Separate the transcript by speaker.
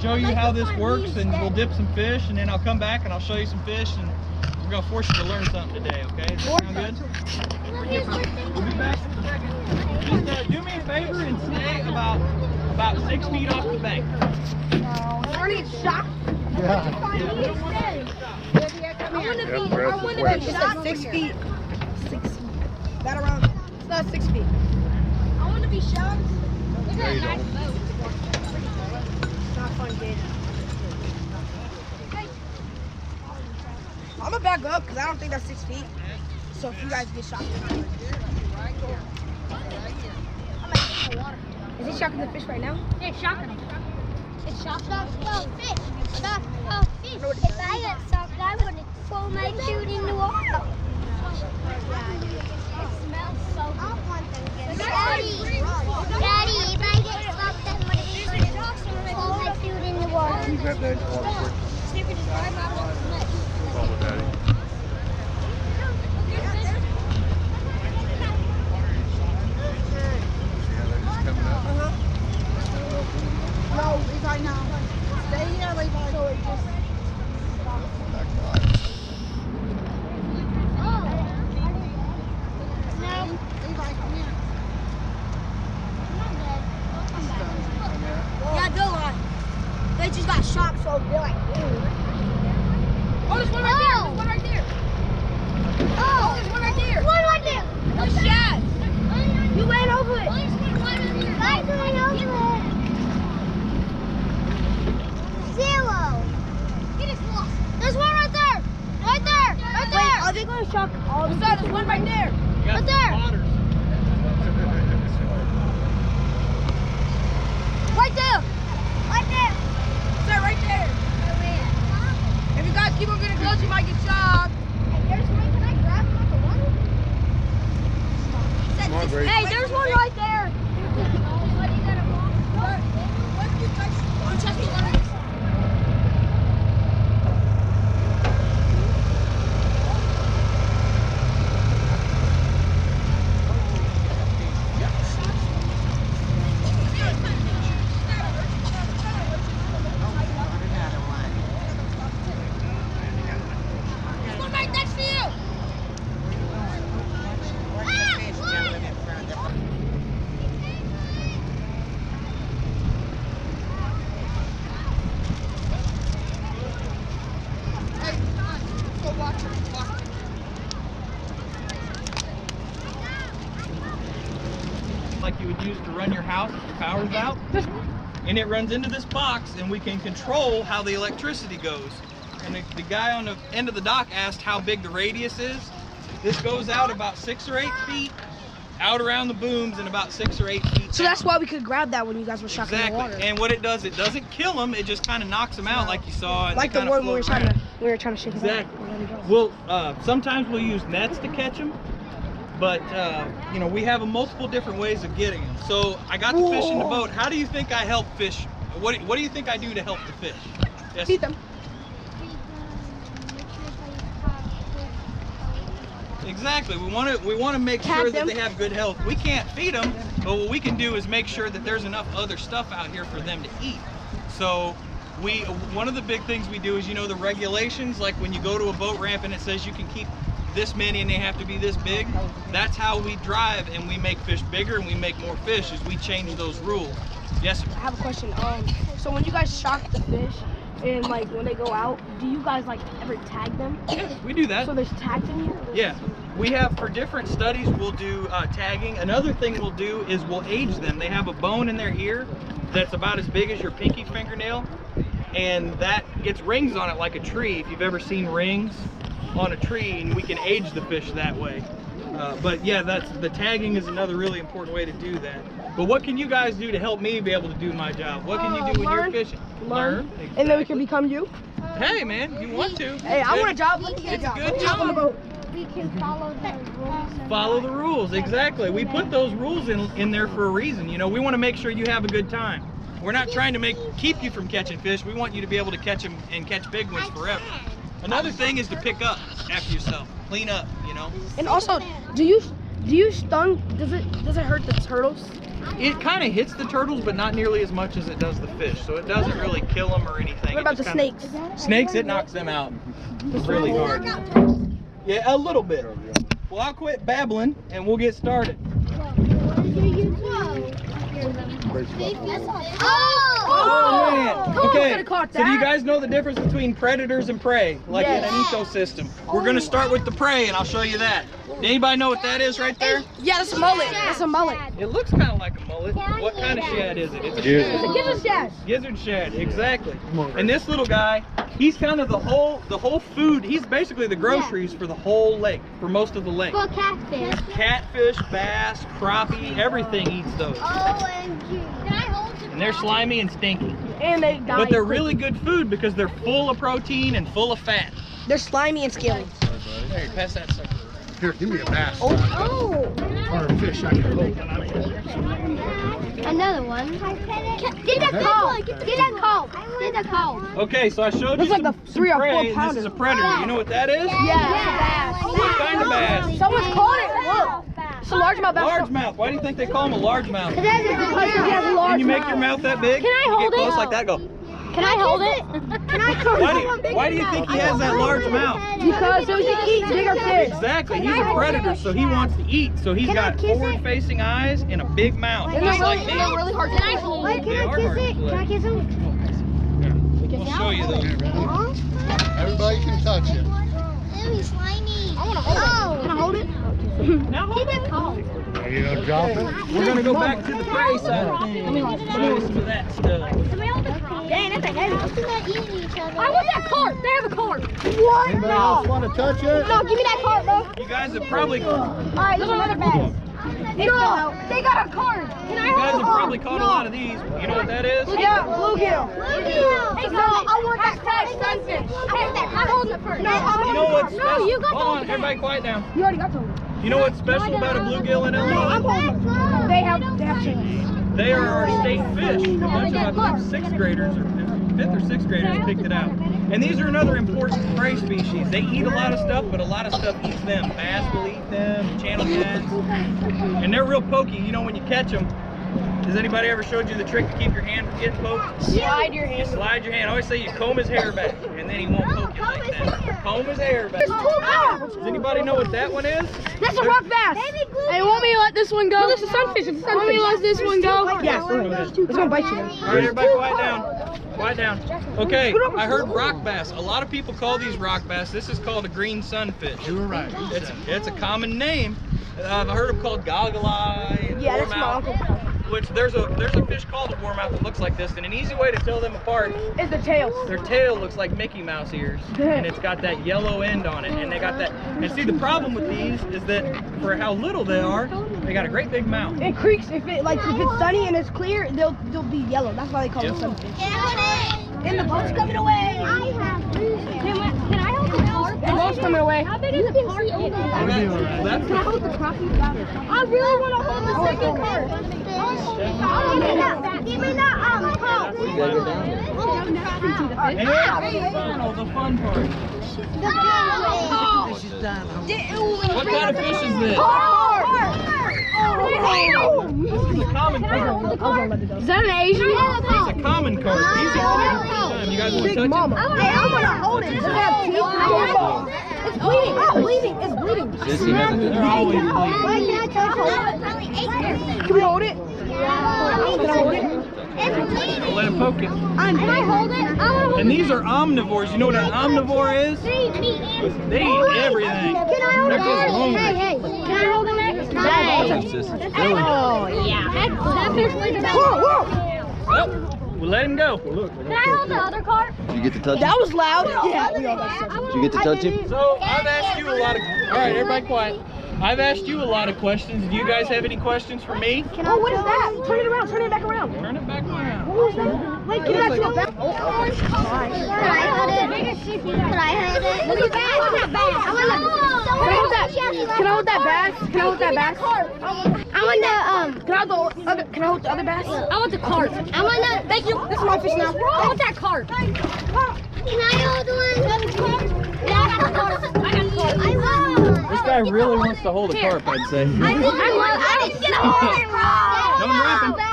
Speaker 1: show you how this works, and we'll dip some fish, and then I'll come back and I'll show you some fish, and we're gonna force you to learn something today, okay? Does that sound good? We'll be back in a second. Just do me a favor and stay about 6 feet off the bank.
Speaker 2: Are you shocked?
Speaker 3: Yeah.
Speaker 2: I want to be shocked.
Speaker 4: 6 feet. 6 feet. That around. It's not 6 feet.
Speaker 2: I want to be shocked. Look
Speaker 3: No,
Speaker 2: at
Speaker 3: you
Speaker 2: that
Speaker 3: don't.
Speaker 2: boat.
Speaker 4: It's not fun, kid. I'm gonna back up because I don't think that's 6 feet. So if you guys get shocked, is he shocking the fish right now?
Speaker 2: Yeah, shocking it. It's shocking. Oh, fish. Oh, fish. If I get shocked, I'm going to throw my food in the water. It smells so good. Daddy, if I get shocked, I'm going to throw my food in the water.
Speaker 3: You grab that water quick. Come with Daddy.
Speaker 4: No, Levi, no. Stay here, Levi. So it just Levi, come here. Yeah, they're like, they just got shocked, so they're like, ew. Oh, there's one right there. There's one right there. Oh, there's one right there.
Speaker 2: One right there.
Speaker 4: There's Shad. You ran over it.
Speaker 2: I went over it. Zero. It is lost. There's one right there. Right there. Right there.
Speaker 4: Wait, are they going to shock all the time? There's one right there.
Speaker 1: Got
Speaker 2: Right there.
Speaker 1: some spotters.
Speaker 4: Right there.
Speaker 2: Right there.
Speaker 4: Sir, right there. If you guys keep on getting close, you might get shocked.
Speaker 2: There's one. Can I grab him off the water?
Speaker 3: Come on, Grace.
Speaker 4: Hey, there's one right there.
Speaker 2: There's one right next to you.
Speaker 1: Like you would use to run your house if the power's out. And it runs into this box, and we can control how the electricity goes. And the guy on the end of the dock asked how big the radius is. This goes out about 6 or 8 feet, out around the booms, and about 6 or 8 feet.
Speaker 4: So that's why we could grab that when you guys were shocking the water.
Speaker 1: Exactly. And what it does, it doesn't kill them. It just kind of knocks them out, like you saw. And
Speaker 4: Like
Speaker 1: they
Speaker 4: the
Speaker 1: kinda
Speaker 4: one we were
Speaker 1: float
Speaker 4: trying
Speaker 1: around.
Speaker 4: to shake.
Speaker 1: Exactly.
Speaker 4: Out.
Speaker 1: Well, sometimes we'll use nets to catch them, but you know, we have multiple different ways of getting them. So I got the fish in the boat. How do you think I help fish? What do you think I do to help the fish? Yes.
Speaker 4: Feed them.
Speaker 1: Exactly. We want to make
Speaker 4: Tag
Speaker 1: sure
Speaker 4: them.
Speaker 1: that they have good health. We can't feed them, but what we can do is make sure that there's enough other stuff out here for them to eat. So one of the big things we do is, you know, the regulations, like when you go to a boat ramp and it says you can keep this many and they have to be this big. That's how we drive and we make fish bigger and we make more fish, is we change those rules. Yes, sir.
Speaker 4: I have a question. So when you guys shock the fish and like when they go out, do you guys like ever tag them?
Speaker 1: Yeah, we do that.
Speaker 4: So there's tags in here?
Speaker 1: Yeah, we have, for different studies, we'll do tagging. Another thing we'll do is we'll age them. They have a bone in their ear that's about as big as your pinky fingernail, and that gets rings on it like a tree. If you've ever seen rings on a tree, and we can age the fish that way. But yeah, the tagging is another really important way to do that. But what can you guys do to help me be able to do my job? What can you do when you're
Speaker 4: learn.
Speaker 1: fishing?
Speaker 4: Learn.
Speaker 1: Exactly.
Speaker 4: And then we can become you?
Speaker 1: Hey man, you want to?
Speaker 4: Hey, I want a job. Let me get a
Speaker 1: It's a
Speaker 4: job.
Speaker 1: good
Speaker 4: Hop on the
Speaker 1: job.
Speaker 4: boat.
Speaker 2: We can follow the rules.
Speaker 1: Follow the rules, exactly. We put those rules in there for a reason. You know, we want to make sure you have a good time. We're not trying to keep you from catching fish. We want you to be able to catch them and catch big ones forever. Another thing is to pick up after yourself, clean up. You know.
Speaker 4: And also, do you stun? Does it hurt the turtles?
Speaker 1: it kind of hits the turtles, but not nearly as much as it does the fish. So it doesn't really kill them or anything.
Speaker 4: What about the snakes?
Speaker 1: Snakes, it knocks them out really hard. Yeah, a little bit. Well, I'll quit babbling and we'll get started. Oh man! Okay, so do you guys know the difference between predators and prey, like in an ecosystem? We're gonna start with the prey, and I'll show you that. Anybody know what that is right there?
Speaker 4: Yeah, that's a mullet. That's a mullet.
Speaker 1: It looks kind of like a mullet. What kind of shad is it? It's a
Speaker 4: It's a
Speaker 1: shad.
Speaker 4: gizzard shad.
Speaker 1: Gizzard shad, exactly. And this little guy, he's kind of the whole food. He's basically the groceries for the whole lake, for most of the lake.
Speaker 2: For catfish.
Speaker 1: Catfish, bass, crappie, everything eats those.
Speaker 2: OMG. Can I hold it?
Speaker 1: And they're slimy and stinky.
Speaker 4: And they die.
Speaker 1: But they're really good food because they're full of protein and full of fat.
Speaker 4: They're slimy and scaly.
Speaker 1: Hey, pass that sucker.
Speaker 5: Here, give me a bass.
Speaker 2: Oh.
Speaker 5: Or a fish I can hold.
Speaker 2: Another one. Get that call. Get that call. Get that call.
Speaker 1: Okay, so I showed you
Speaker 4: Looks like
Speaker 1: some,
Speaker 4: a 3 or 4
Speaker 1: prey, and
Speaker 4: pounder.
Speaker 1: this is a predator. You know what that is?
Speaker 4: Yeah.
Speaker 1: What kind of bass?
Speaker 4: Someone's caught it. Look. It's a largemouth bass.
Speaker 1: Largemouth. Why do you think they call them a largemouth?
Speaker 4: Because he has a large
Speaker 1: Can you make
Speaker 4: mouth.
Speaker 1: your mouth that big?
Speaker 2: Can I hold
Speaker 1: Get
Speaker 2: it?
Speaker 1: close like that, go.
Speaker 2: Can I hold it? Can I
Speaker 1: Why do you think he has that large mouth?
Speaker 4: Because so he can eat bigger fish.
Speaker 1: Exactly. He's a predator, so he wants to eat. So he's got forward-facing eyes and a big mouth, just like me.
Speaker 4: really hard to eat.
Speaker 2: Wait,
Speaker 1: They
Speaker 2: can
Speaker 1: are
Speaker 2: I kiss
Speaker 1: hard to
Speaker 2: it?
Speaker 1: play.
Speaker 2: Can I kiss him?
Speaker 1: We'll show you those.
Speaker 5: Everybody can touch it.
Speaker 2: Ew, he's slimy.
Speaker 4: I want to hold it. Can I hold it?
Speaker 1: Now hold it.
Speaker 5: Are you gonna drop it?
Speaker 1: We're gonna go back to the prey side of things. Show you some of that stuff.
Speaker 4: Dang, that's a heavy.
Speaker 2: They're not eating each other.
Speaker 4: I want that cart. They have a cart. What?
Speaker 5: Anybody else want to touch it?
Speaker 4: No, give me that cart, bro.
Speaker 1: You guys have probably
Speaker 4: Alright, there's another bag. No, they got a cart. Can I
Speaker 1: You guys
Speaker 4: hold
Speaker 1: have probably caught a lot of these. You know what that is?
Speaker 4: Yeah, bluegill. Hey, no, I want that tag sunfish. I want that. I'm holding it first. No, I'm
Speaker 1: You know what's
Speaker 4: No,
Speaker 1: special?
Speaker 4: you got
Speaker 1: Hold on, everybody quiet down.
Speaker 4: You already got them.
Speaker 1: You know what's special about a bluegill in
Speaker 4: I'm
Speaker 1: Illinois?
Speaker 4: holding it. They have chickens.
Speaker 1: They are our state fish. A bunch of, I believe, 6th graders, or 5th or 6th graders picked it out. And these are another important prey species. They eat a lot of stuff, but a lot of stuff eats them. Bass will eat them, channel cats. And they're real pokey. You know when you catch them, has anybody ever showed you the trick to keep your hand from getting poked?
Speaker 4: Slide your
Speaker 1: You
Speaker 4: hand.
Speaker 1: slide your hand. I always say you comb his hair back, and then he won't poke you like that. Comb his hair back. Does anybody know what that one is?
Speaker 4: That's a rock bass. Hey, want me to let this one go? No, this is a sunfish. It's a sunfish. Want me to let this one go? Yes. It's gonna bite you.
Speaker 1: All right, everybody quiet down. Quiet down. Okay, I heard rock bass. A lot of people call these rock bass. This is called a green sunfish.
Speaker 5: You were right.
Speaker 1: It's a common name. I've heard them called goggle eye,
Speaker 4: Yeah, that's my
Speaker 1: warmouth,
Speaker 4: uncle.
Speaker 1: which there's a fish called a warmouth that looks like this, and an easy way to tell them apart,
Speaker 4: It's the tail.
Speaker 1: their tail looks like Mickey Mouse ears, and it's got that yellow end on it, and they got that. And see, the problem with these is that for how little they are, they got a great big mouth.
Speaker 4: It creaks if it's sunny and it's clear. They'll be yellow. That's why they call
Speaker 1: Yep.
Speaker 4: it sunfish. And the boat's coming away. Can I hold the cart? The boat's coming away. How big is the cart?
Speaker 1: That's
Speaker 4: Can I hold the crappie back? I really want to hold the second cart. Give me that cart.
Speaker 1: and the fun part. What kind of fish is this? This is a common carp.
Speaker 4: Is that an Asian?
Speaker 1: It's a common carp. These are you guys want to touch
Speaker 4: Mama.
Speaker 1: it?
Speaker 4: Hey, I'm gonna hold it. Does it have teeth? It's bleeding. Oh, bleeding. It's bleeding.
Speaker 1: They're always bleeding.
Speaker 4: Can we hold it? Can I hold it?
Speaker 1: Let it poke it.
Speaker 2: Can I hold it? I want to hold
Speaker 1: And these are omnivores. You know what an omnivore is?
Speaker 2: They eat
Speaker 1: They eat everything.
Speaker 2: Can I hold
Speaker 1: They're just
Speaker 2: it?
Speaker 1: hungry.
Speaker 2: Hey, can I hold it? Oh, yeah. That fish weighs about.
Speaker 1: Oh, we'll let him go.
Speaker 2: Can I hold the other cart?
Speaker 6: Did you get to touch
Speaker 4: That
Speaker 6: him?
Speaker 4: was loud. Yeah, we all got stuff.
Speaker 6: Did you get to touch him?
Speaker 1: So I've asked you a lot of. All right, everybody quiet. I've asked you a lot of questions. Do you guys have any questions for me?
Speaker 4: Oh, what is that? Turn it around. Turn it back around.
Speaker 1: Turn it back around.
Speaker 4: What was that? Wait, give me that to the back.
Speaker 2: Can I hold it? Can I hold it? Look at that. Look at that bass. I want
Speaker 4: Can I hold that? Can I hold that bass? Can I hold that bass?
Speaker 2: I want the
Speaker 4: Can I hold the other? Can I hold the other bass?
Speaker 2: I want the cart. I want the.
Speaker 4: Thank you. This is my fish now.
Speaker 2: I want that cart. Can I hold one? Yeah, I got the cart. I got the cart. I want.
Speaker 1: This guy really wants to hold a carp, I'd say.
Speaker 2: I didn't get a hold of it wrong.
Speaker 1: Show them dropping.